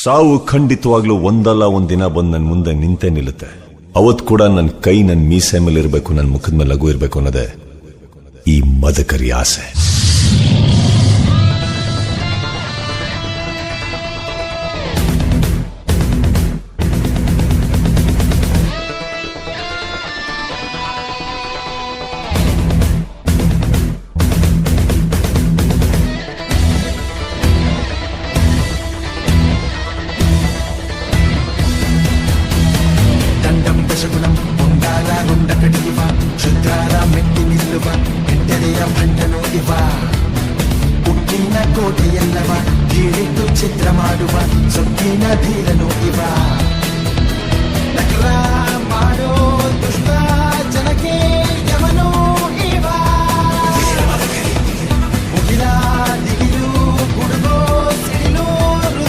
ಸಾವು ಖಂಡಿತವಾಗ್ಲೂ ಒಂದಲ್ಲ ಒಂದಿನ ಬಂದು ನನ್ನ ಮುಂದೆ ನಿಂತೇ ನಿಲ್ಲುತ್ತೆ. ಅವತ್ ಕೂಡ ನನ್ನ ಕೈ ನನ್ನ ಮೀಸೆ ಮೇಲೆ ಇರಬೇಕು, ನನ್ನ ಮುಖದ ಮೇಲೆ ಲಘು ಇರಬೇಕು ಅನ್ನೋದೇ ಈ ಮದಕರಿ ಆಸೆ. ಉಕ್ಕಿನ ಕೋಟೆಯಲ್ಲವ ಕೀಳಿಟ್ಟು ಚಿತ್ರ ಮಾಡುವ ಸೊಕ್ಕಿನ ಧೀರನು ಇವ. ನಕರ ಮಾಡೋ ದುಷ್ಟ ಜನಕ್ಕೆ